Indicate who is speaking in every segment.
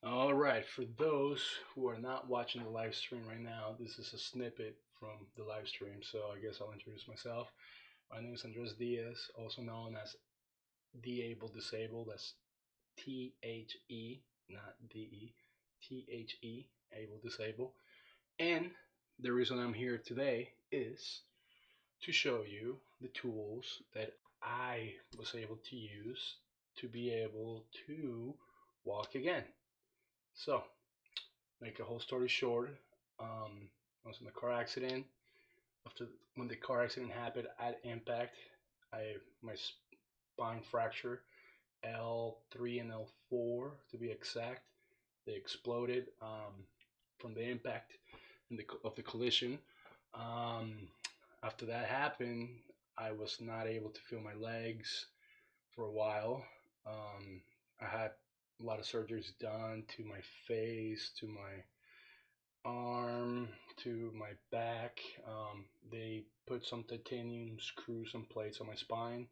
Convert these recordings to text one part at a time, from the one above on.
Speaker 1: All right, for those who are not watching the live stream right now, this is a snippet from the live stream, so I guess I'll introduce myself. My name is Andres Diaz, also known as Able Disabled. That's THE, not DE, THE, Able Disabled. And the reason I'm here today is to show you the tools that I was able to use to be able to walk again. So, make a whole story short, I was in a car accident. After when the car accident happened at impact, I my spine fracture L3 and L4 to be exact. They exploded from the impact of the collision. Um, After that happened, I was not able to feel my legs for a while. I had a lot of surgeries done to my face, to my arm, to my back. They put some titanium screws and plates on my spine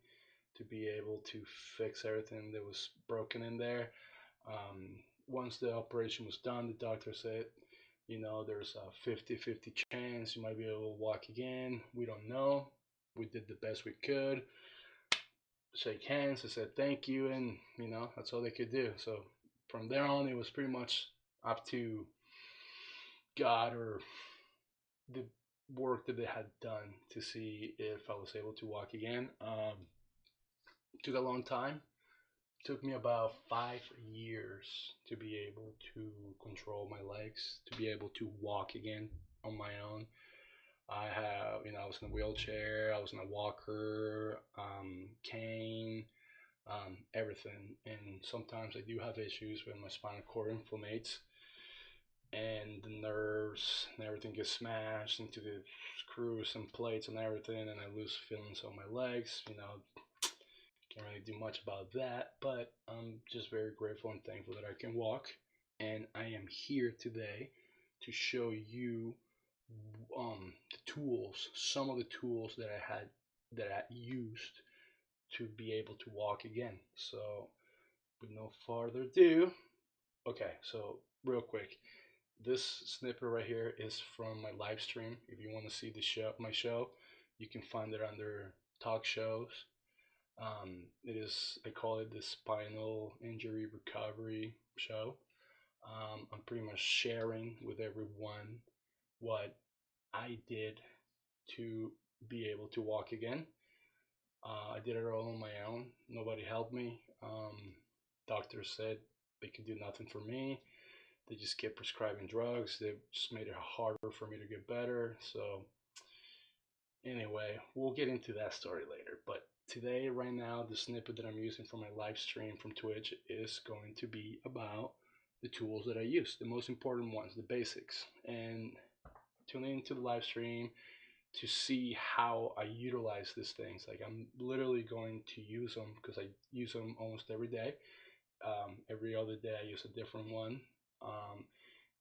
Speaker 1: to be able to fix everything that was broken in there. Once the operation was done, the doctor said, there's a 50-50 chance you might be able to walk again. We don't know. We did the best we could. Shake hands. I said thank you, and that's all they could do. So from there on, it was pretty much up to God or the work that they had done to see if I was able to walk again. Took a long time. Took me about 5 years to be able to control my legs, to be able to walk again on my own. I was in a wheelchair, I was in a walker, cane, everything. And sometimes I do have issues when my spinal cord inflammates and the nerves and everything gets smashed into the screws and plates and everything, and I lose feelings on my legs. Can't really do much about that, but I'm just very grateful and thankful that I can walk. And I am here today to show you the tools, some of the tools that I used to be able to walk again. So, with no further ado, okay, so real quick, this snippet right here is from my live stream. If you want to see my show, you can find it under talk shows. It is, I call it the Spinal Injury Recovery Show. I'm pretty much sharing with everyone what I did to be able to walk again. I did it all on my own. Nobody helped me. Doctors said they could do nothing for me. They just kept prescribing drugs. They just made it harder for me to get better. So anyway, we'll get into that story later. But today, right now, the snippet that I'm using for my live stream from Twitch is going to be about the tools that I use, the most important ones, the basics. And tune into the live stream to see how I utilize these things. Like I'm literally going to use them because I use them almost every day. Every other day I use a different one. Um,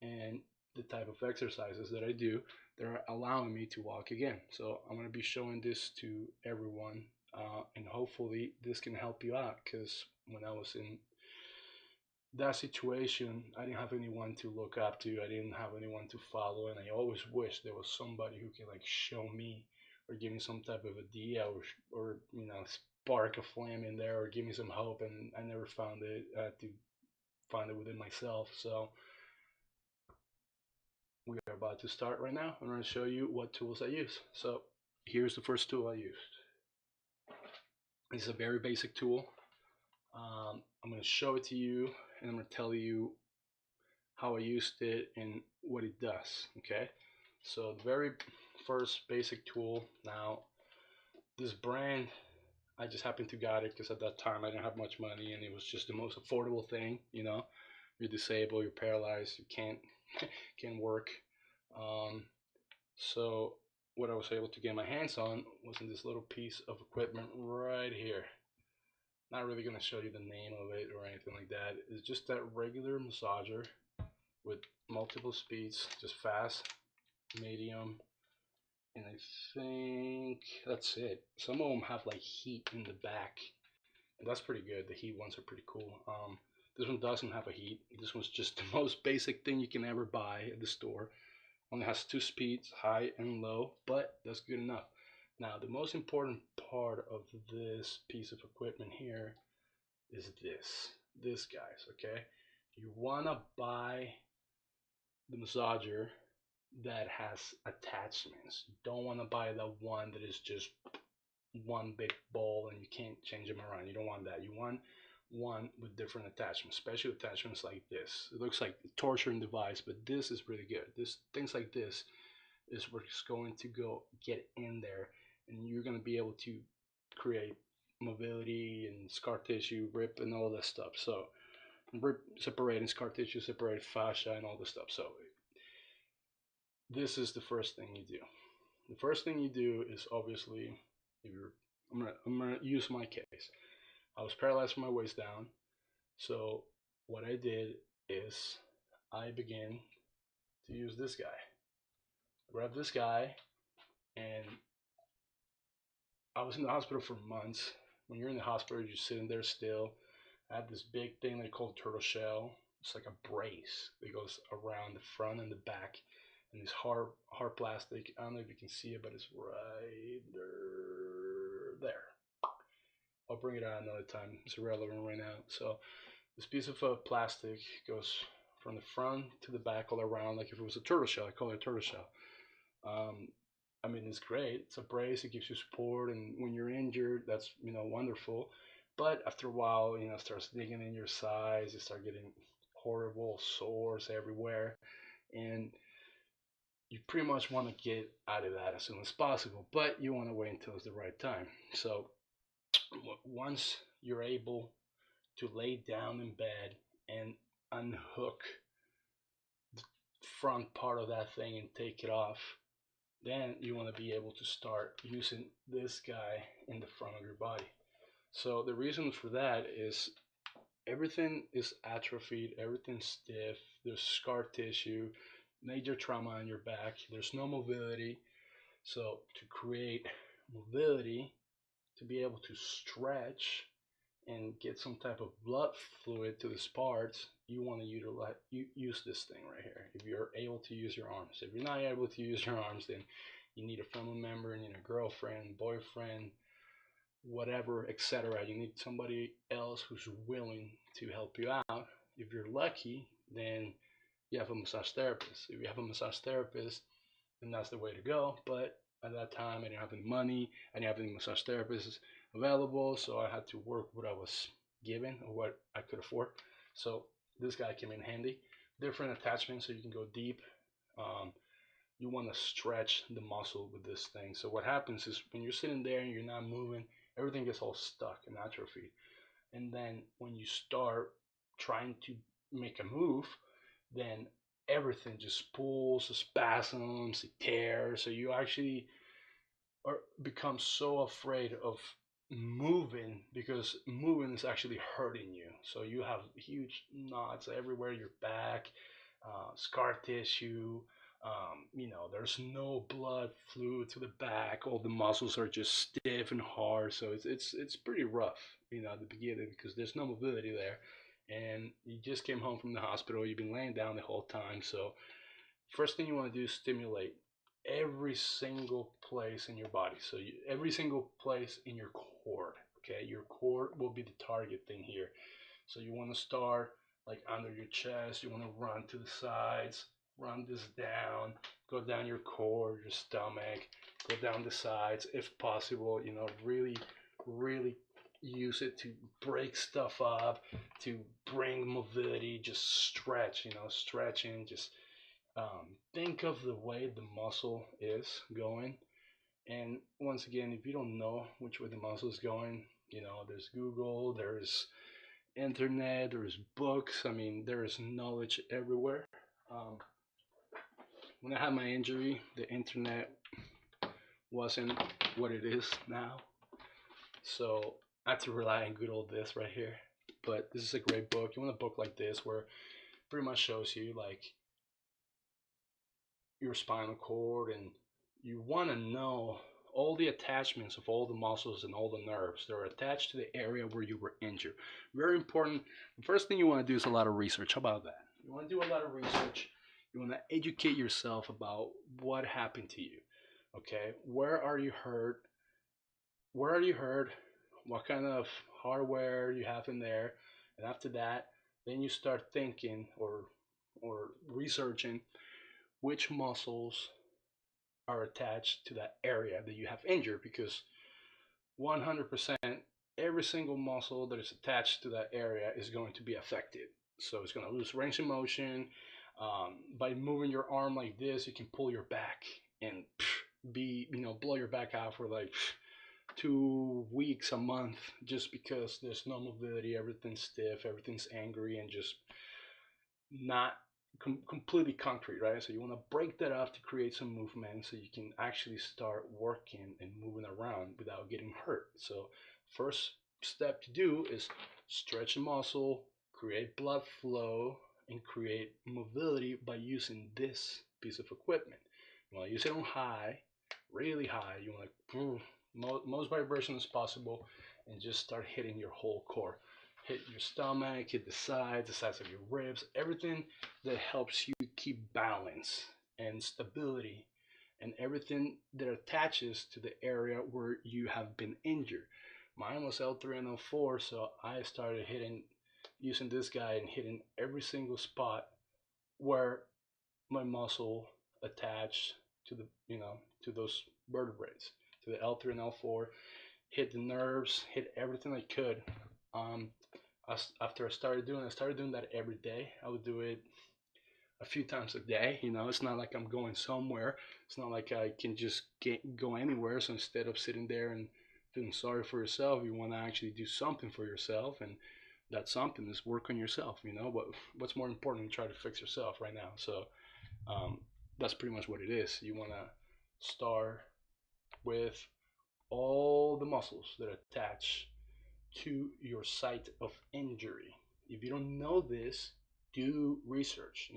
Speaker 1: and the type of exercises that I do that are allowing me to walk again. So I'm going to be showing this to everyone, and hopefully this can help you out. Because when I was in that situation, I didn't have anyone to look up to. I didn't have anyone to follow, and I always wish there was somebody who can like show me or give me some type of idea or spark a flame in there or give me some hope. And I never found it. I had to find it within myself. So we are about to start right now. I'm going to show you what tools I use. So here's the first tool I used. It's a very basic tool. I'm going to show it to you and I'm going to tell you how I used it and what it does. Okay. So the very first basic tool. Now this brand, I just happened to got it because at that time I didn't have much money and it was just the most affordable thing. You're disabled, you're paralyzed, you can't work. Um, So what I was able to get my hands on was in this little piece of equipment right here. Not really going to show you the name of it or anything like that. It's just that regular massager with multiple speeds, just fast, medium, and I think that's it. Some of them have like heat in the back, and that's pretty good. The heat ones are pretty cool. This one doesn't have a heat. This one's just the most basic thing you can ever buy at the store. Only has two speeds, high and low, but that's good enough. Now, the most important part of this piece of equipment here is this guys, okay? You wanna buy the massager that has attachments. You don't wanna buy the one that is just one big ball and you can't change them around. You don't want that. You want one with different attachments, special attachments like this. It looks like a torturing device, but this is really good. This things like this is what's going to go get in there, and you're going to be able to create mobility and scar tissue, rip, and all that stuff. So rip, separating scar tissue, separate fascia, and all this stuff. So this is the first thing you do. The first thing you do is obviously, if you're, I'm gonna use my case. I was paralyzed from my waist down. So what I did is I began to use this guy. Grab this guy, and I was in the hospital for months. When you're in the hospital, you're sitting there still. I had this big thing they call turtle shell. It's like a brace that goes around the front and the back, and this hard plastic. I don't know if you can see it, but it's right there. I'll bring it out another time. It's irrelevant right now. So this piece of plastic goes from the front to the back all around, like if it was a turtle shell. I call it a turtle shell. Um, I mean, it's great. It's a brace. It gives you support, and when you're injured, that's wonderful. But after a while, it starts digging in your sides. You start getting horrible sores everywhere, and you pretty much want to get out of that as soon as possible. But you want to wait until it's the right time. So once you're able to lay down in bed and unhook the front part of that thing and take it off, then you want to be able to start using this guy in the front of your body. So the reason for that is everything is atrophied, everything's stiff, there's scar tissue, major trauma on your back, there's no mobility. So to create mobility, to be able to stretch and get some type of blood fluid to this part, you want to use this thing right here. If you're able to use your arms, if you're not able to use your arms, then you need a family member, you need a girlfriend, boyfriend, whatever, etc. You need somebody else who's willing to help you out. If you're lucky, then you have a massage therapist. If you have a massage therapist, then that's the way to go. But at that time, I didn't have any money. I didn't have any massage therapists available, so I had to work what I was given or what I could afford. So this guy came in handy. Different attachments so you can go deep. You want to stretch the muscle with this thing. So what happens is when you're sitting there and you're not moving, everything gets all stuck and atrophied. And then when you start trying to make a move, then everything just pulls, spasms, it tears. So you actually become so afraid of moving because moving is actually hurting you. So you have huge knots everywhere, your back, scar tissue. There's no blood fluid to the back. All the muscles are just stiff and hard. So it's pretty rough, at the beginning because there's no mobility there, and you just came home from the hospital. You've been laying down the whole time. So first thing you want to do is stimulate every single place in your body. So every single place in your core. Okay, your core will be the target thing here. So you want to start like under your chest. You want to run to the sides, run this down, go down your core, your stomach, go down the sides if possible. Really, really use it to break stuff up, to bring mobility, just stretch. Stretching, just think of the way the muscle is going. And once again, if you don't know which way the muscle is going, there's Google, there's internet, there's books. I mean, there is knowledge everywhere. When I had my injury, the internet wasn't what it is now. So I had to rely on good old this right here. But this is a great book. You want a book like this where it pretty much shows you like your spinal cord, and you want to know all the attachments of all the muscles and all the nerves, they're attached to the area where you were injured. Very important. The first thing you want to do is a lot of research. How about that? You want to do a lot of research. You want to educate yourself about what happened to you. Okay, where are you hurt? Where are you hurt? What kind of hardware you have in there? And after that, then you start thinking or researching which muscles are attached to that area that you have injured, because 100% every single muscle that is attached to that area is going to be affected. So it's going to lose range of motion. By moving your arm like this, you can pull your back and blow your back out for like 2 weeks, a month, just because there's no mobility. Everything's stiff, everything's angry, and just not completely concrete, right? So you want to break that up to create some movement so you can actually start working and moving around without getting hurt. So first step to do is stretch a muscle, create blood flow, and create mobility by using this piece of equipment. You want to use it on high, really high. You want to most vibration as possible, and just start hitting your whole core. Hit your stomach, hit the sides of your ribs, everything that helps you keep balance and stability, and everything that attaches to the area where you have been injured. Mine was L3 and L4, so I started using this guy and hitting every single spot where my muscle attached to to those vertebrae, to the L3 and L4. Hit the nerves, hit everything I could. After I started doing that every day. I would do it a few times a day. It's not like I'm going somewhere. It's not like I can just go anywhere. So instead of sitting there and feeling sorry for yourself, you want to actually do something for yourself, and that something is work on yourself. What's more important than try to fix yourself right now? So that's pretty much what it is. You want to start with all the muscles that attach to your site of injury. If you don't know this, do research.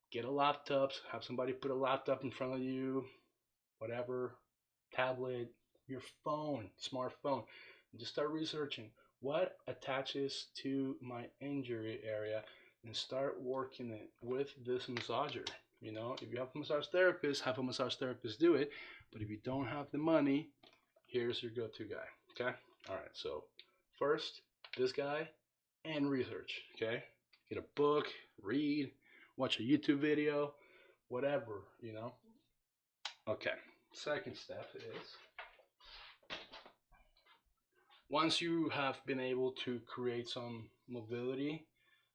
Speaker 1: Get a laptop, have somebody put a laptop in front of you, whatever, tablet, your phone, smartphone, and just start researching what attaches to my injury area, and start working it with this massager. If you have a massage therapist, have a massage therapist do it. But if you don't have the money, here's your go-to guy. Okay? All right. So first, this guy, and research. Okay? Get a book, read, watch a YouTube video, whatever. Okay. Second step is, once you have been able to create some mobility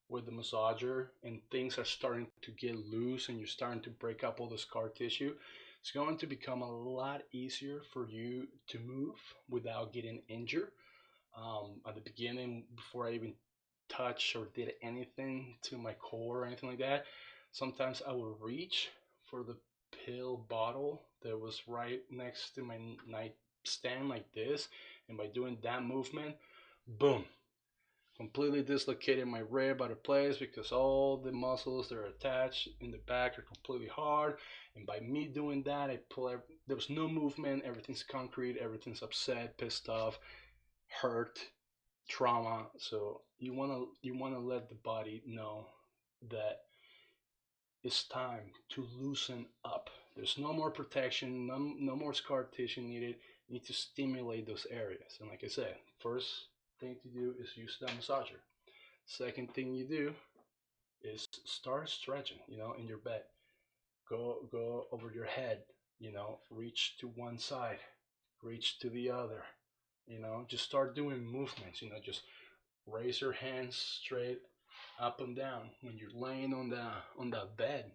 Speaker 1: with the massager and things are starting to get loose and you're starting to break up all the scar tissue, it's going to become a lot easier for you to move without getting injured. At the beginning, before I even touched or did anything to my core or anything like that, sometimes I would reach for the pill bottle that was right next to my nightstand like this, and by doing that movement, boom, completely dislocated my rib out of place, because all the muscles that are attached in the back are completely hard. And by me doing that, there was no movement. Everything's concrete. Everything's upset, pissed off, hurt, trauma. So you wanna let the body know that it's time to loosen up. There's no more protection, no more scar tissue needed. You need to stimulate those areas. And like I said, first thing to do is use that massager. Second thing you do is start stretching, in your bed. Go over your head, reach to one side, reach to the other, just start doing movements, just raise your hands straight up and down when you're laying on that bed.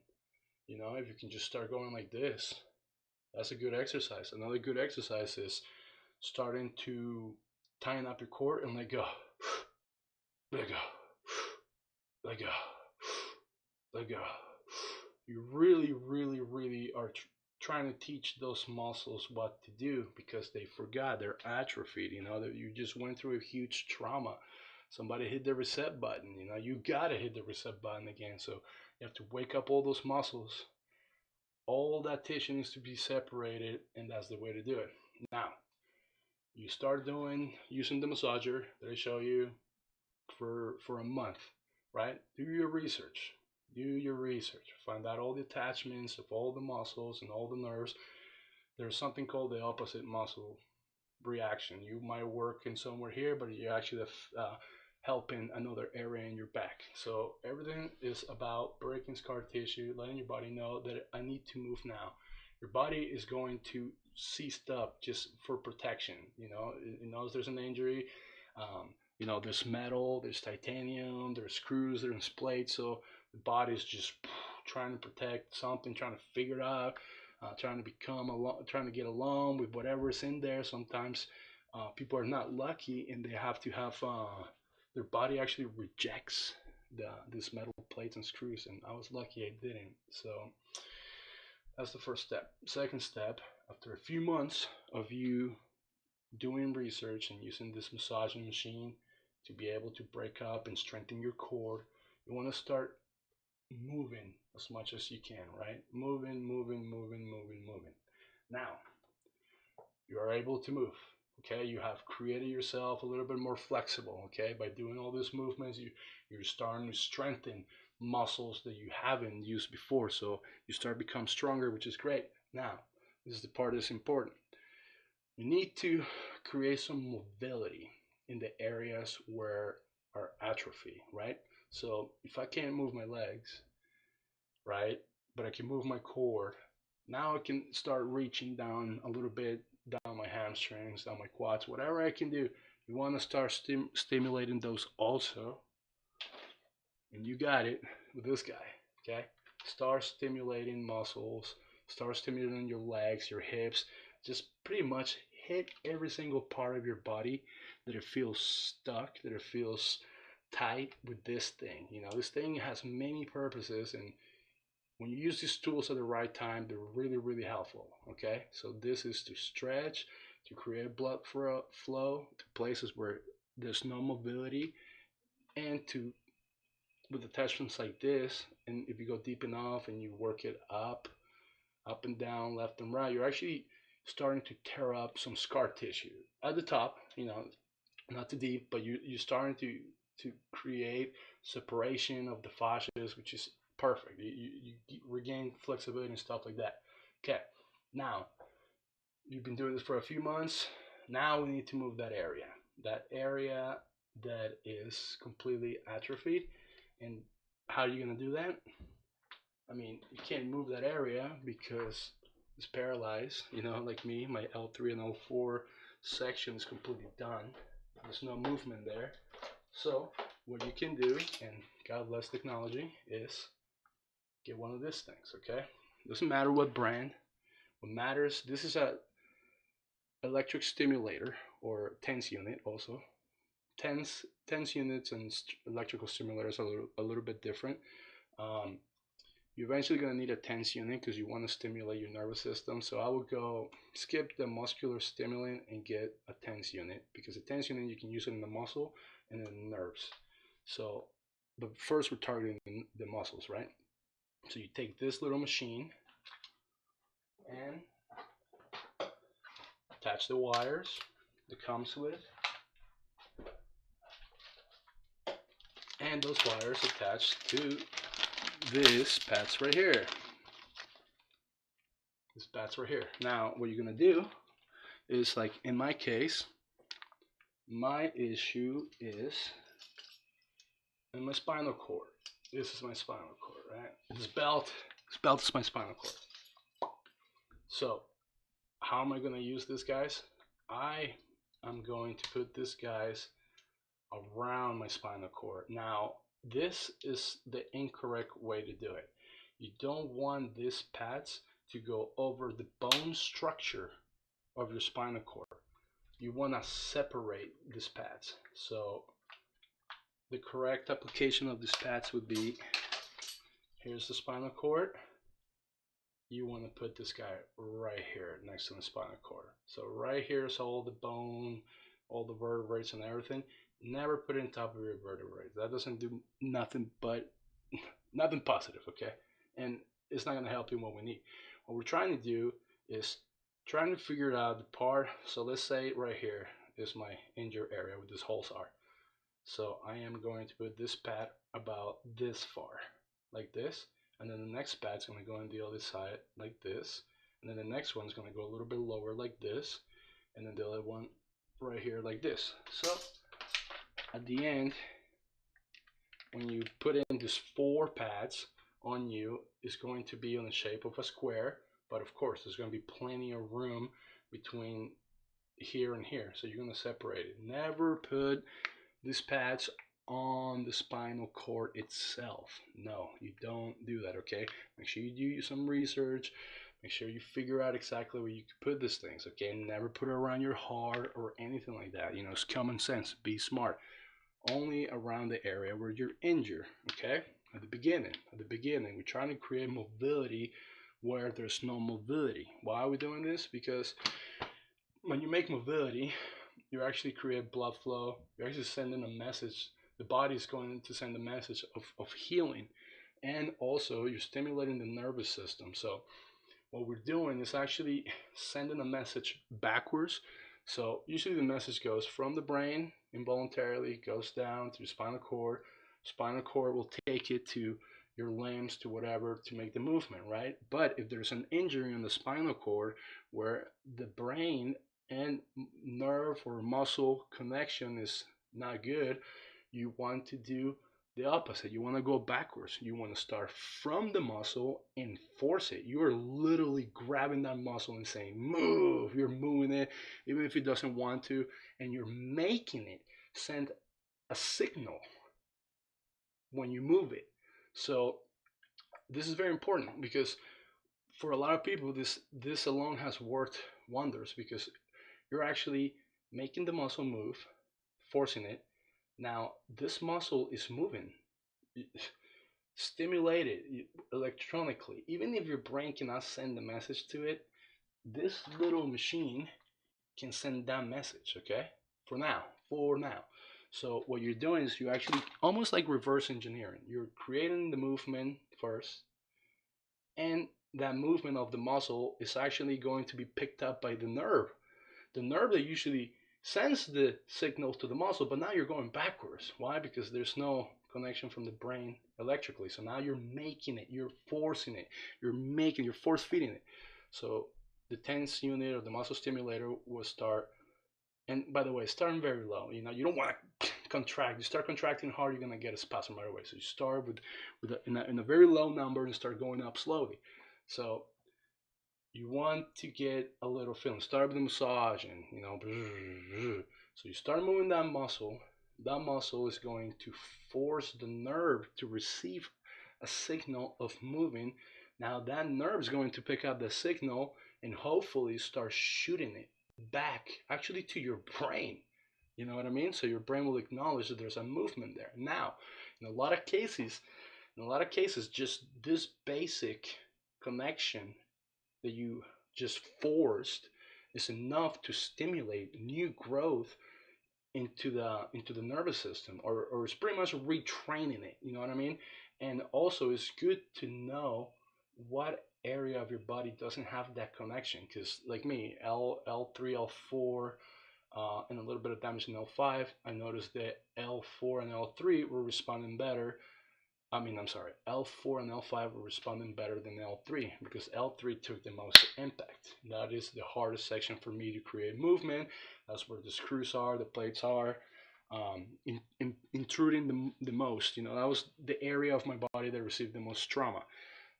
Speaker 1: If you can just start going like this, that's a good exercise. Another good exercise is starting to tighten up your core and let go. Let go. Let go. Let go. You really, really, really are trying to teach those muscles what to do, because they forgot, they're atrophied. That you just went through a huge trauma. Somebody hit the reset button. You gotta hit the reset button again. So you have to wake up all those muscles, All that tissue needs to be separated, and that's the way to do it. Now, you start using the massager that I show you for a month, right? Do your research. Do your research. Find out all the attachments of all the muscles and all the nerves. There's something called the opposite muscle reaction. You might work in somewhere here, but you're actually helping another area in your back. So everything is about breaking scar tissue, letting your body know that I need to move now. Your body is going to cease up just for protection. It knows there's an injury. There's metal, there's titanium, there's screws, there's plates. So the body's just trying to protect something, trying to figure it out, trying to get along with whatever's in there. Sometimes people are not lucky, and they have to have their body actually rejects these metal plates and screws. And I was lucky I didn't. So that's the first step. Second step, after a few months of you doing research and using this massaging machine to be able to break up and strengthen your core, you want to start moving as much as you can, right? Moving. Now, you are able to move, okay? You have created yourself a little bit more flexible, okay? By doing all these movements, you're starting to strengthen muscles that you haven't used before, so you start to become stronger, which is great. Now, this is the part that's important. You need to create some mobility in the areas where are atrophy, right? So if I can't move my legs, right, but I can move my core, now I can start reaching down a little bit, down my hamstrings, down my quads, whatever I can do. You want to start stimulating those also, and you got it with this guy, okay? Start stimulating muscles, start stimulating your legs, your hips, just pretty much hit every single part of your body that it feels stuck, that it feels tight with this thing. This thing has many purposes, and when you use these tools at the right time, they're really, really helpful, okay? So this is to stretch, to create blood flow to places where there's no mobility, and with attachments like this, and if you go deep enough and you work it up and down, left and right, you're actually starting to tear up some scar tissue at the top, not too deep, but you're starting to create separation of the fascias, which is perfect. You regain flexibility and stuff like that. Okay, now you've been doing this for a few months. Now we need to move that area that is completely atrophied. And how are you going to do that? I mean, you can't move that area because it's paralyzed. Like me, my L3 and L4 section is completely done. There's no movement there. So what you can do, and God bless technology, is get one of these things, okay? Doesn't matter what brand. What matters, this is a electric stimulator, or TENS unit also. TENS units and electrical stimulators are a little bit different. You're eventually going to need a TENS unit because you want to stimulate your nervous system. So I would go skip the muscular stimulant and get a TENS unit, because a TENS unit, you can use it in the muscle and in the nerves. So, but first we're targeting the muscles, right? So you take this little machine and attach the wires that comes with, and those wires attached to this pads right here. This pads right here. Now what you're gonna do is, like in my case, my issue is in my spinal cord. This is my spinal cord, right? This belt is my spinal cord. So how am I gonna use this, guys? I am going to put this, guys, around my spinal cord. Now this is the incorrect way to do it. You don't want these pads to go over the bone structure of your spinal cord. You want to separate these pads. So the correct application of these pads would be, here's the spinal cord. You want to put this guy right here next to the spinal cord. So right here is all the bone, all the vertebrae and everything. Never put it on top of your vertebrae. That doesn't do nothing but nothing positive, okay? And it's not going to help you what we need. What we're trying to do is trying to figure out the part. So let's say right here is my injured area where these holes are. So I am going to put this pad about this far, like this, and then the next pad's going to go on the other side like this, and then the next one's going to go a little bit lower like this, and then the other one right here like this. So at the end, when you put in these 4 pads on you, it's going to be on the shape of a square, but of course there's going to be plenty of room between here and here, so you're going to separate it. Never put these pads on the spinal cord itself. No, you don't do that, okay? Make sure you do some research. Make sure you figure out exactly where you can put these things, okay? Never put it around your heart or anything like that. You know, it's common sense. Be smart. Only around the area where you're injured, okay? At the beginning, we're trying to create mobility where there's no mobility. Why are we doing this? Because when you make mobility, you actually create blood flow. You're actually sending a message. The body is going to send a message of healing. And also, you're stimulating the nervous system. So what we're doing is actually sending a message backwards. So usually the message goes from the brain involuntarily, goes down to the spinal cord. Spinal cord will take it to your limbs, to whatever, to make the movement, right? But if there's an injury in the spinal cord where the brain and nerve or muscle connection is not good, you want to do the opposite. You want to go backwards. You want to start from the muscle and force it. You are literally grabbing that muscle and saying, move. You're moving it, even if it doesn't want to, and you're making it send a signal when you move it. So this is very important because for a lot of people, this alone has worked wonders because you're actually making the muscle move, forcing it. Now, this muscle is moving, stimulated electronically. Even if your brain cannot send the message to it, this little machine can send that message, okay? For now. So what you're doing is you're actually almost like reverse engineering. You're creating the movement first, and that movement of the muscle is actually going to be picked up by the nerve. The nerve that usually sends the signal to the muscle, but now you're going backwards. Why? Because there's no connection from the brain electrically. So now you're making it, you're forcing it, you're force feeding it. So the tense unit or the muscle stimulator will start. And by the way, starting very low. You know, you don't want to contract. You start contracting hard, you're gonna get a spasm right away. So you start in a very low number and start going up slowly. So you want to get a little feeling. Start with the massage, and you know, so you start moving that muscle. That muscle is going to force the nerve to receive a signal of moving. Now that nerve is going to pick up the signal and hopefully start shooting it back, actually to your brain. You know what I mean? So your brain will acknowledge that there's a movement there. Now, in a lot of cases, just this basic connection that you just forced is enough to stimulate new growth into the nervous system, or it's pretty much retraining it. You know what I mean? And also, it's good to know what area of your body doesn't have that connection. Because like me, L3, L4, and a little bit of damage in L5, I noticed that L4 and L3 were responding better. I'm sorry, L4 and L5 were responding better than L3 because L3 took the most impact. That is the hardest section for me to create movement. That's where the screws are, the plates are, intruding the most. You know, that was the area of my body that received the most trauma.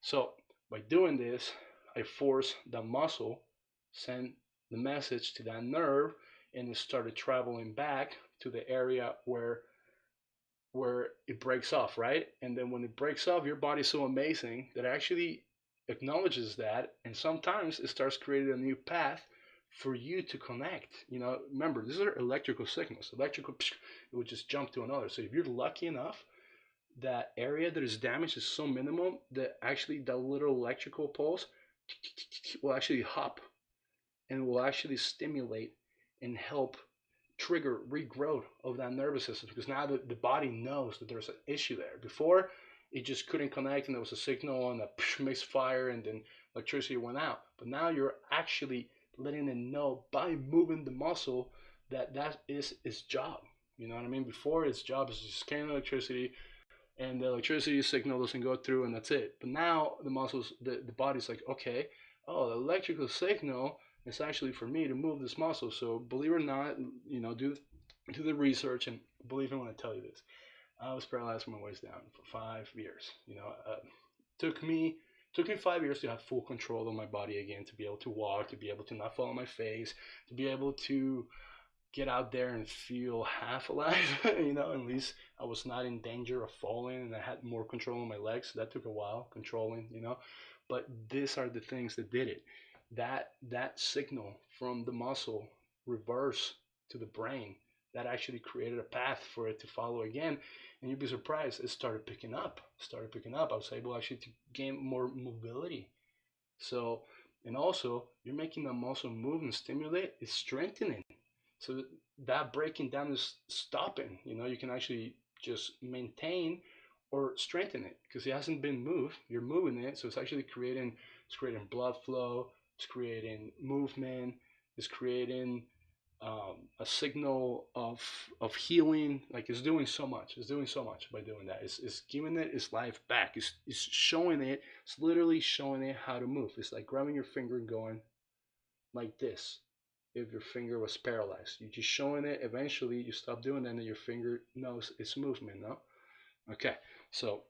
Speaker 1: So by doing this, I force the muscle, send the message to that nerve, and it started traveling back to the area where it breaks off, right? And then when it breaks off, your body's so amazing that it actually acknowledges that, and sometimes it starts creating a new path for you to connect. You know, remember, these are electrical signals. Electrical, it would just jump to another. So if you're lucky enough, that area that is damaged is so minimal that actually that little electrical pulse will actually hop and will actually stimulate and help trigger regrowth of that nervous system, because now the body knows that there's an issue there. Before, it just couldn't connect, and there was a signal and a misfire, and then electricity went out. But now you're actually letting it know by moving the muscle that that is its job. You know what I mean? Before, its job is just carrying electricity, and the electricity signal doesn't go through, and that's it. But now the muscles, the body's like, okay, oh, the electrical signal is actually for me to move this muscle. So believe it or not, do the research, and believe me when I tell you this. I was paralyzed from my waist down for 5 years. Took me took me 5 years to have full control of my body again, to be able to walk, to be able to not fall on my face, to be able to get out there and feel half alive. At least I was not in danger of falling, and I had more control on my legs. So that took a while controlling. But these are the things that did it. That signal from the muscle reverse to the brain, that actually created a path for it to follow again. And you'd be surprised, it started picking up. I was able actually to gain more mobility. So, and also, you're making the muscle move and stimulate, it's strengthening. So that breaking down is stopping. You can actually just maintain or strengthen it because it hasn't been moved. You're moving it, so it's creating blood flow, it's creating movement, it's creating a signal of healing. Like, it's doing so much. It's doing so much by doing that. It's giving it its life back. It's showing it. It's literally showing it how to move. It's like grabbing your finger and going like this. If your finger was paralyzed, you're just showing it. Eventually, you stop doing that, and your finger knows its movement. No, okay. So,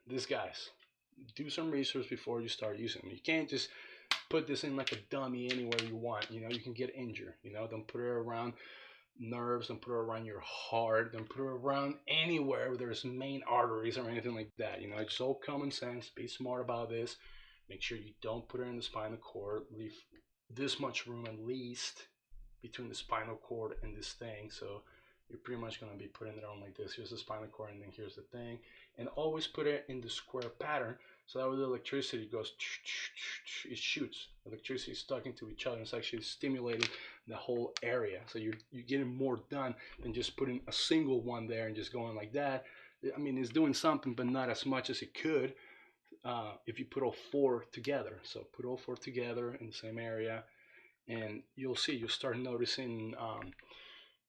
Speaker 1: these guys, do some research before you start using them. You can't just put this in like a dummy anywhere you want. You can get injured. Don't put it around nerves. Don't put it around your heart. Don't put it around anywhere where there's main arteries or anything like that. It's all common sense. Be smart about this. Make sure you don't put it in the spinal cord. Leave this much room at least between the spinal cord and this thing. So you're pretty much going to be putting it on like this. Here's the spinal cord, and then here's the thing. And always put it in the square pattern, so that way the electricity goes, it shoots. Electricity is stuck into each other. It's actually stimulating the whole area. So you're getting more done than just putting a single one there and just going like that. I mean, it's doing something, but not as much as it could if you put all four together. So put all four together in the same area, and you'll start noticing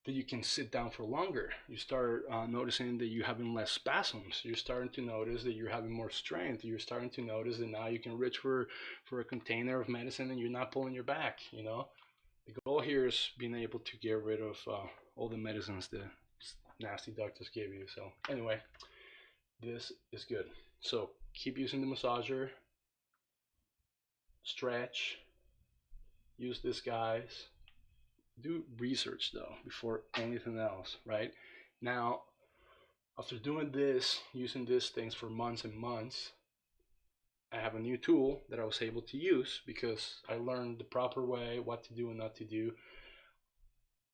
Speaker 1: that you can sit down for longer. You start noticing that you're having less spasms. You're starting to notice that you're having more strength. You're starting to notice that now you can reach for a container of medicine and you're not pulling your back. The goal here is being able to get rid of all the medicines the nasty doctors gave you. So anyway, this is good. So keep using the massager, stretch, use this, guys. Do research though before anything else, right? Now, after doing this, using these things for months and months, I have a new tool that I was able to use because I learned the proper way, what to do and not to do.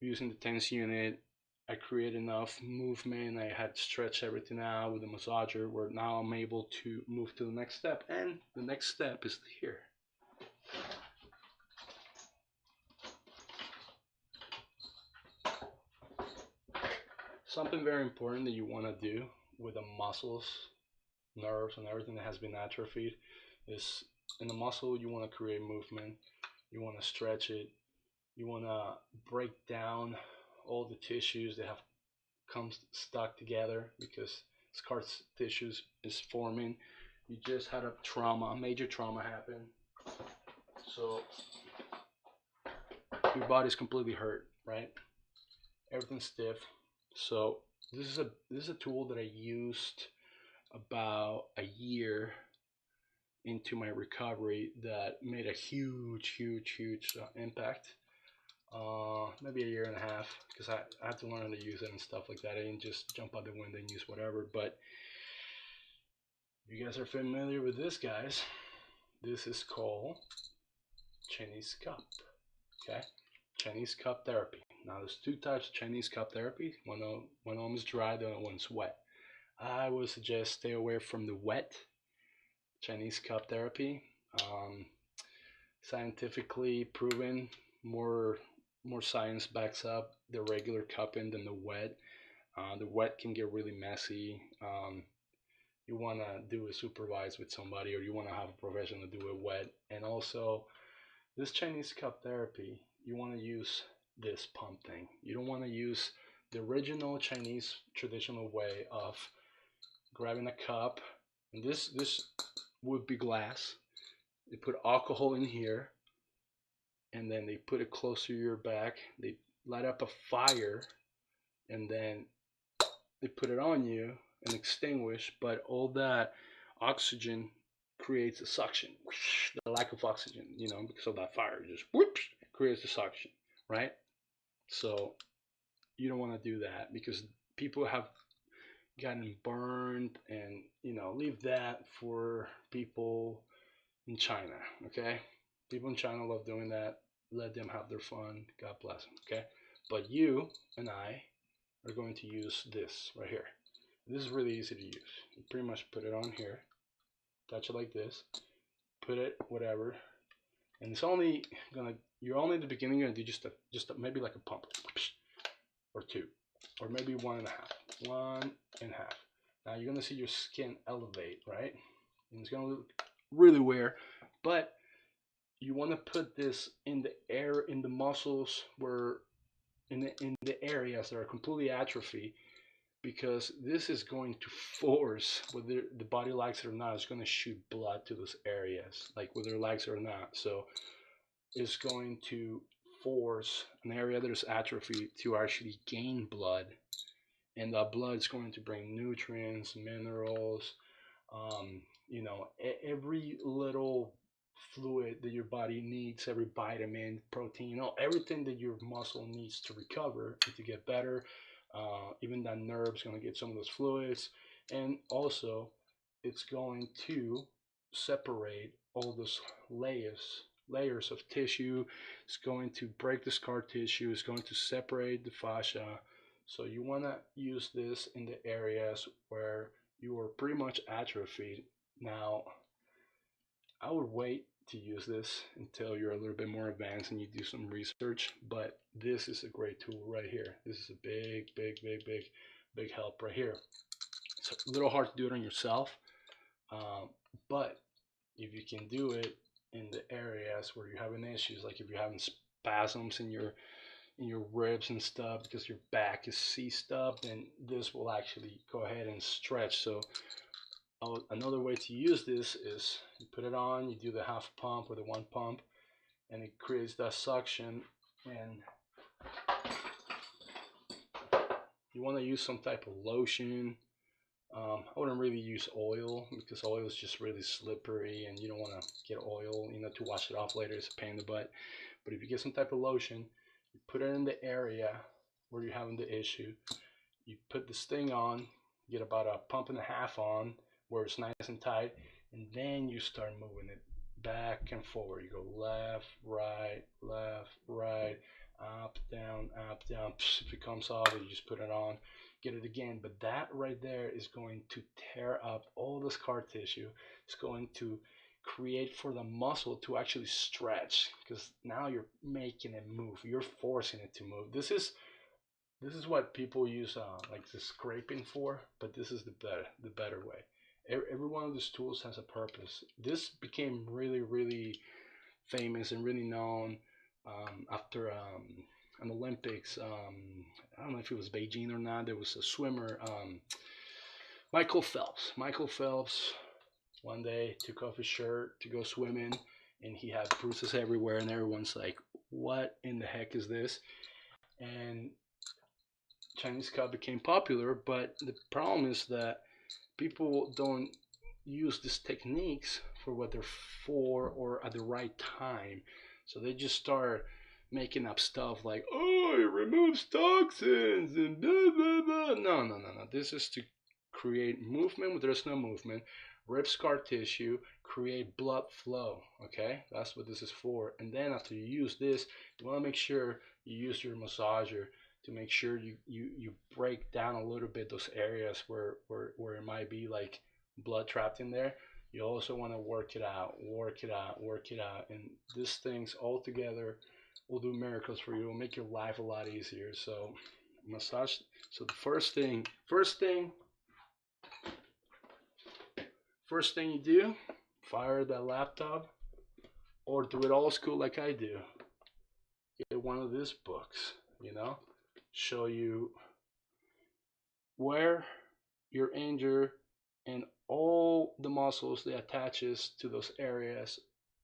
Speaker 1: Using the tense unit, I created enough movement. I had stretched everything out with the massager, where now I'm able to move to the next step. And the next step is here. Something very important that you want to do with the muscles, nerves, and everything that has been atrophied is, in the muscle, you want to create movement. You want to stretch it. You want to break down all the tissues that have come stuck together because scar tissues is forming. You just had a major trauma happen. So your body's completely hurt, right? Everything's stiff. So this is a tool that I used about a year into my recovery that made a huge impact. Maybe a year and a half, because I had to learn to use it and stuff like that. I didn't just jump out the window and use whatever. But if you guys are familiar with this, guys, this is called Chinese cup. Okay, Chinese cup therapy. Now there's two types of Chinese cup therapy. One of them is dry, the other one's wet. I would suggest stay away from the wet Chinese cup therapy. Scientifically proven, more science backs up the regular cupping than the wet. The wet can get really messy. you want to do it supervised with somebody, or you want to have a professional do it wet. And also, this Chinese cup therapy, you want to use this pump thing. You don't want to use the original Chinese traditional way of grabbing a cup, and this would be glass. They put alcohol in here, and then they put it close to your back. They light up a fire, and then they put it on you and extinguish. But all that oxygen creates a suction. The lack of oxygen, because of that fire, just whoops, creates the suction, right? So you don't want to do that because people have gotten burned, and leave that for people in China. Okay, people in China love doing that. Let them have their fun. God bless them. Okay, but you and I are going to use this right here. This is really easy to use. You pretty much put it on here, touch it like this, put it whatever, and it's only gonna. You're only at the beginning gonna do just maybe like a pump, or two, or maybe 1.5, 1.5. Now you're gonna see your skin elevate, right? And it's gonna look really weird, but you want to put this in the air, in the muscles where in the areas that are completely atrophy, because this is going to force, whether the body likes it or not, it's going to shoot blood to those areas, like whether it likes it or not. So it's going to force an area that is atrophy to actually gain blood, and that blood is going to bring nutrients, minerals, every little fluid that your body needs, every vitamin, protein, everything that your muscle needs to recover and to get better. Even that nerve's going to get some of those fluids, and also it's going to separate all those layers of tissue. It's going to break the scar tissue. It's going to separate the fascia. So you want to use this in the areas where you are pretty much atrophied. Now, I would wait to use this until you're a little bit more advanced and you do some research, but this is a great tool right here. This is a big help right here. It's a little hard to do it on yourself, but if you can do it in the areas where you're having issues, like if you're having spasms in your ribs and stuff because your back is seized up, then this will actually go ahead and stretch. So another way to use this is you put it on, you do the half pump or the one pump, and it creates that suction. And you want to use some type of lotion. I wouldn't really use oil because oil is just really slippery, and you don't want to get oil, to wash it off later. It's a pain in the butt. But if you get some type of lotion, you put it in the area where you're having the issue. You put this thing on, get about a pump and a half on, where it's nice and tight, and then you start moving it back and forward. You go left, right, up, down, up, down. If it comes off, you just put it on, get it again. But that right there is going to tear up all the scar tissue. It's going to create for the muscle to actually stretch, because now you're making it move. You're forcing it to move. This is what people use like the scraping for, but this is the better way. Every one of these tools has a purpose. This became really famous and really known after an Olympics. I don't know if it was Beijing or not. There was a swimmer, Michael Phelps. Michael Phelps one day took off his shirt to go swimming, and he had bruises everywhere, and everyone's like, "What in the heck is this?" And Chinese cup became popular, but the problem is that people don't use these techniques for what they're for or at the right time. So they just start making up stuff like, oh, it removes toxins and blah, blah, blah. No. This is to create movement where there's no movement, rip scar tissue, create blood flow. Okay, that's what this is for. And then after you use this, you want to make sure you use your massager to make sure you break down a little bit those areas where it might be like blood trapped in there. You also want to work it out, and these things all together will do miracles for you. Will make your life a lot easier. So massage. So the first thing First thing you do, fire that laptop, or do it old school like I do. Get one of these books, show you where you're injured and all the muscles that attaches to those areas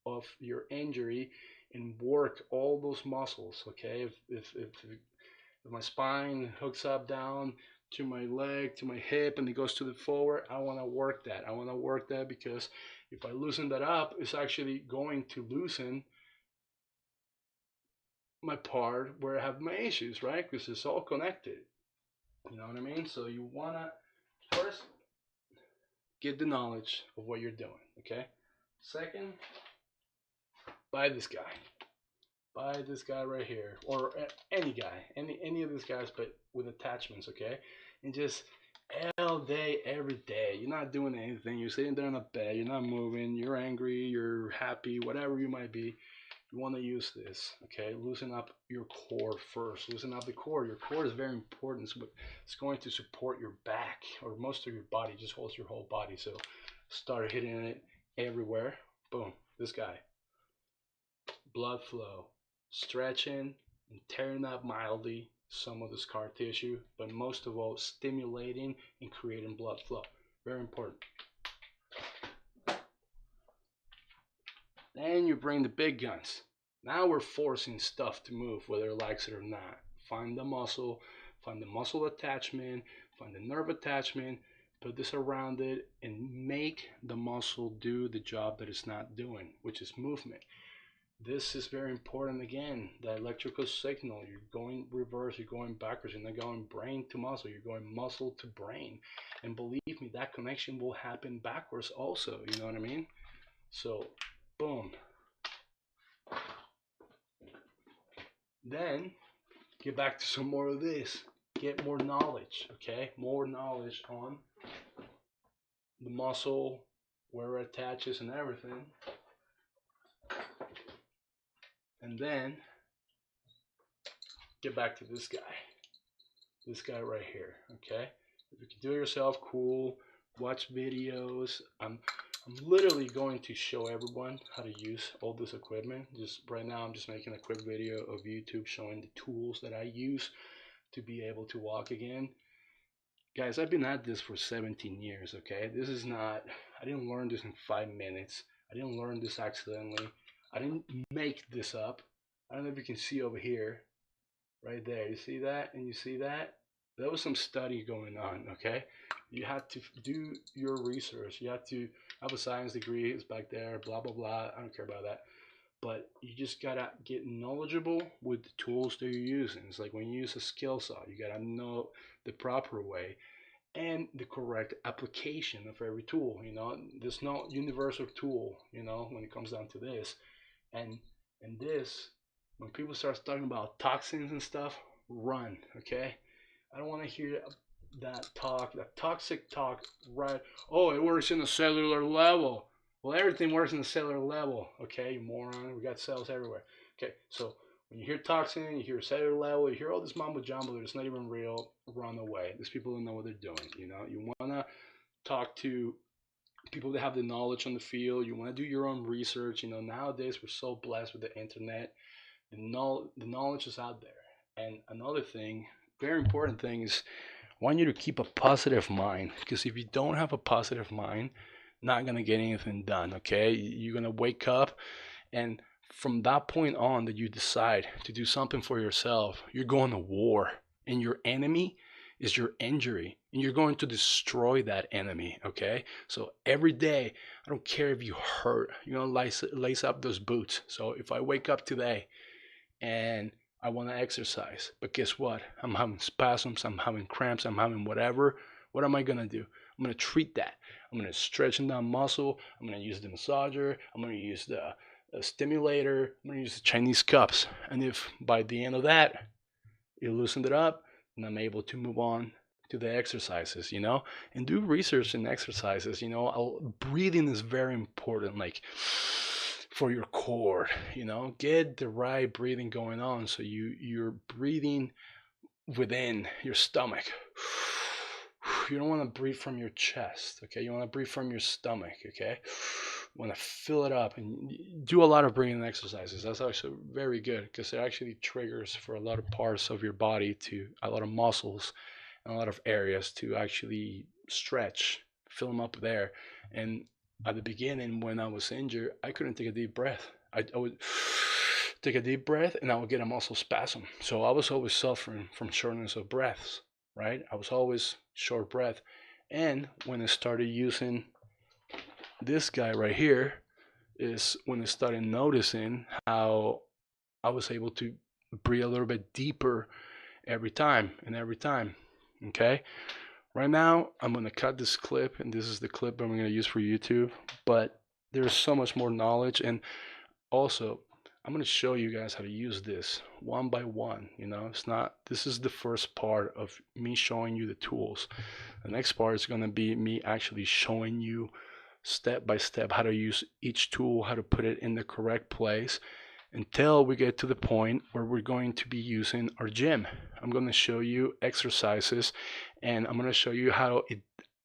Speaker 1: of your injury, and work all those muscles. Okay, if my spine hooks up down to my leg, to my hip, and it goes to the forward, I want to work that. I want to work that because if I loosen that up, it's actually going to loosen my part where I have my issues, right? Because it's all connected. You know what I mean? So you want to first get the knowledge of what you're doing, okay? Second, buy this guy. Buy this guy right here, or any guy, any of these guys, but with attachments, okay? And just all day, every day, you're not doing anything. You're sitting there in a bed. You're not moving. You're angry. You're happy. Whatever you might be, you want to use this, okay? Loosen up your core first. Loosen up the core. Your core is very important. It's going to support your back or most of your body. Just holds your whole body. So start hitting it everywhere. Boom. This guy. Blood flow. Stretching and tearing up mildly some of the scar tissue, but most of all, stimulating and creating blood flow. Very important. Then you bring the big guns. Now we're forcing stuff to move, whether it likes it or not. Find the muscle attachment, find the nerve attachment, put this around it, and make the muscle do the job that it's not doing, which is movement. This is very important. Again, the electrical signal, you're going reverse, you're going backwards, you're not going brain to muscle, you're going muscle to brain. And believe me, that connection will happen backwards also, you know what I mean? So, boom. Then, get back to some more of this. Get more knowledge, okay? More knowledge on the muscle, where it attaches and everything. And then get back to this guy right here, okay? If you can do it yourself, cool. Watch videos. I'm literally going to show everyone how to use all this equipment. Just right now, I'm just making a quick video of YouTube showing the tools that I use to be able to walk again. Guys, I've been at this for 17 years, okay? This is not, I didn't learn this in 5 minutes. I didn't learn this accidentally. I didn't make this up. I don't know if you can see over here, right there. You see that? And you see that? There was some study going on, okay? You had to do your research. You have to have a science degree. It's back there, blah, blah, blah. I don't care about that. But you just gotta get knowledgeable with the tools that you're using. It's like when you use a skill saw, you gotta know the proper way and the correct application of every tool. There's no universal tool, when it comes down to this. And this, when people start talking about toxins and stuff, run, okay? I don't want to hear that toxic talk, right? Oh, it works in a cellular level. Well, everything works in the cellular level, okay, you moron. We got cells everywhere. Okay, so when you hear toxin, you hear cellular level, you hear all this mumbo jumbo that's not even real, run away. These people don't know what they're doing, You want to talk to people that have the knowledge on the field. You want to do your own research. Nowadays we're so blessed with the internet. The knowledge is out there. And another thing, very important thing, is I want you to keep a positive mind, because if you don't have a positive mind, not gonna get anything done, okay? You're gonna wake up, and from that point on that you decide to do something for yourself, you're going to war, and your enemy is your injury, and you're going to destroy that enemy, okay? So every day, I don't care if you hurt, you're gonna lace up those boots. So if I wake up today and I want to exercise, but guess what? I'm having spasms, I'm having cramps, I'm having whatever. What am I gonna do? I'm gonna treat that. I'm gonna stretch that muscle. I'm gonna use the massager. I'm gonna use the stimulator. I'm gonna use the Chinese cups. And if by the end of that you loosened it up, then I'm able to move on to the exercises, and do research in exercises. Breathing is very important. Like, for your core, get the right breathing going on, so you're breathing within your stomach. you don't want to breathe from your chest, okay? You want to breathe from your stomach, okay? You want to fill it up and do a lot of breathing exercises. That's actually very good because it actually triggers for a lot of parts of your body, to a lot of muscles and a lot of areas to actually stretch, fill them up there. And at the beginning, when I was injured, I couldn't take a deep breath. I would take a deep breath and I would get a muscle spasm. So I was always suffering from shortness of breaths, right? I was always short breath. And when I started using this guy right here, is when I started noticing how I was able to breathe a little bit deeper every time and every time. Okay. Right now, I'm going to cut this clip, and this is the clip I'm going to use for YouTube. But there's so much more knowledge. And also, I'm going to show you guys how to use this one by one. It's not, this is the first part of me showing you the tools. The next part is going to be me actually showing you step by step how to use each tool, how to put it in the correct place, until we get to the point where we're going to be using our gym. I'm going to show you exercises, and I'm going to show you how to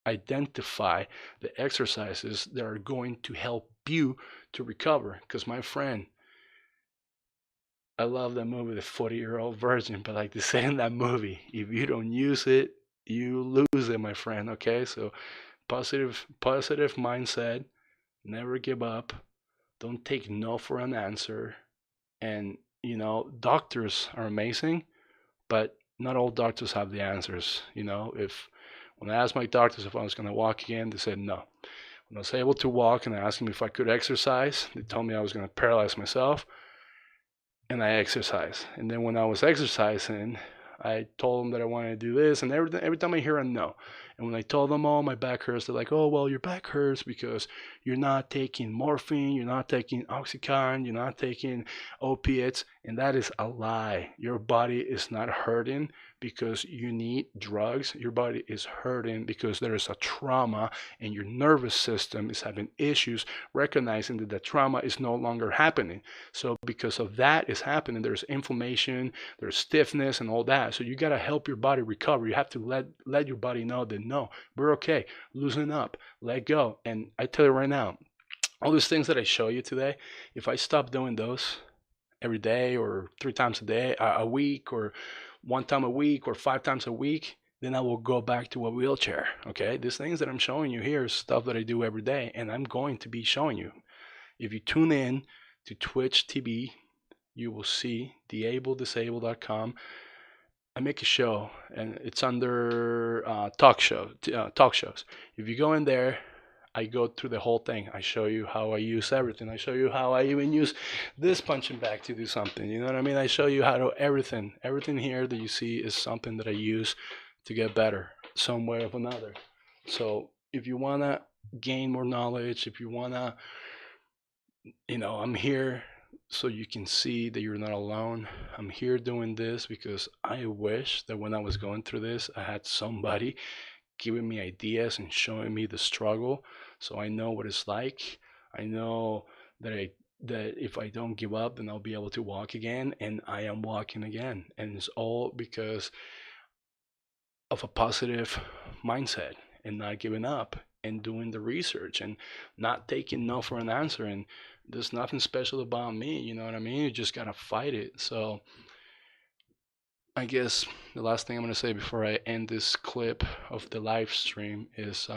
Speaker 1: identify the exercises that are going to help you to recover. Because my friend, I love that movie, The 40-Year-Old Virgin, but like they say in that movie, if you don't use it, you lose it, my friend. Okay, so positive mindset, never give up, don't take no for an answer. And doctors are amazing, but not all doctors have the answers. If when I asked my doctors if I was going to walk again, they said no. When I was able to walk and I asked them if I could exercise, they told me I was going to paralyze myself, and I exercised. And then when I was exercising, I told them that I wanted to do this, and every time I hear a no. And when I told them, oh, my back hurts, they're like, oh, well, your back hurts because you're not taking morphine, you're not taking Oxycontin, you're not taking opiates. And that is a lie. Your body is not hurting because you need drugs. Your body is hurting because there is a trauma and your nervous system is having issues recognizing that the trauma is no longer happening. So because of that is happening, there's inflammation, there's stiffness and all that. So you got to help your body recover. You have to let your body know that no, we're okay. Loosen up, let go. And I tell you right now, all these things that I show you today, if I stop doing those every day or 3 times a day, a week, or 1 time a week or 5 times a week, then I will go back to a wheelchair. Okay, these things that I'm showing you here is stuff that I do every day, and I'm going to be showing you. If you tune in to Twitch TV, you will see theabledisable.com. I make a show, and it's under talk shows. If you go in there, I go through the whole thing. I show you how I use everything. I show you how I even use this punching bag to do something. You know what I mean? I show you how to everything. Everything here that you see is something that I use to get better some way or another. So if you want to gain more knowledge, if you want to, I'm here so you can see that you're not alone. I'm here doing this because I wish that when I was going through this, I had somebody giving me ideas and showing me the struggle, so I know what it's like. I know that if I don't give up, then I'll be able to walk again, and I am walking again. And it's all because of a positive mindset and not giving up and doing the research and not taking no for an answer. And there's nothing special about me, you know what I mean? You just gotta fight it. So I guess the last thing I'm gonna say before I end this clip of the live stream is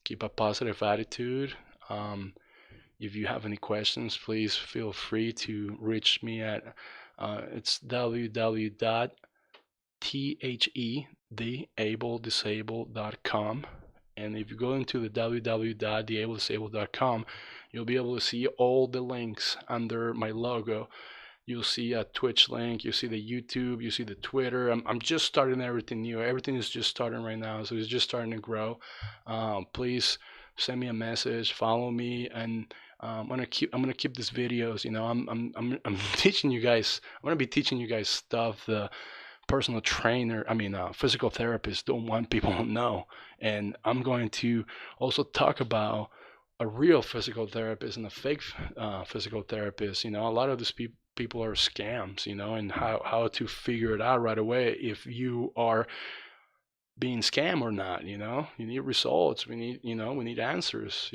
Speaker 1: keep a positive attitude. If you have any questions, please feel free to reach me at it's www.theabledisable.com. And if you go into the www.theabledisable.com, you'll be able to see all the links under my logo. You'll see a Twitch link, you'll see the YouTube, you see the Twitter. I'm just starting everything new. Everything is just starting right now, so it's just starting to grow. Please send me a message, follow me, and I'm gonna keep these videos. I'm teaching you guys. I'm gonna be teaching you guys stuff the personal trainer, physical therapists don't want people to know. And I'm going to also talk about a real physical therapist and a fake physical therapist. A lot of these people are scams, and how to figure it out right away if you are being scammed or not. You need results. We need answers.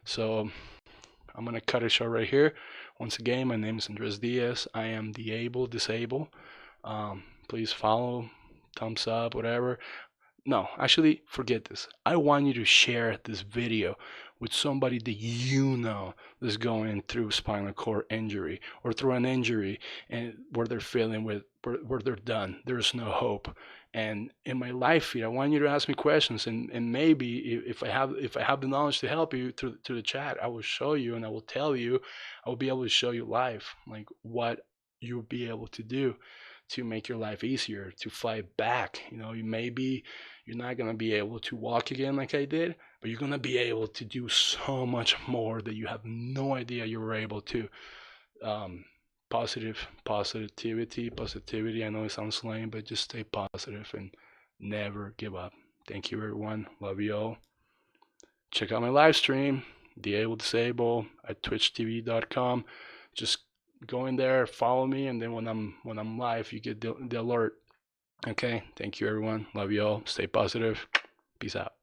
Speaker 1: So I'm gonna cut it short right here. Once again, my name is Andres Diaz. I am disabled. Please follow, thumbs up, whatever. No, actually, forget this. I want you to share this video with somebody that that's going through spinal cord injury or through an injury and where they're feeling where they're done. There's no hope. And in my live feed, I want you to ask me questions, and maybe if I have the knowledge to help you through the chat, I will show you and I will tell you, I will be able to show you live, like what you'll be able to do to make your life easier, to fight back. You're not gonna be able to walk again like I did, but you're gonna be able to do so much more that you have no idea you were able to. Positivity. I know it sounds lame, but just stay positive and never give up. Thank you, everyone. Love you all. Check out my live stream, Disable at twitchtv.com. Just go in there, follow me, and then when I'm live, you get the alert. Okay, thank you, everyone. Love you all. Stay positive. Peace out.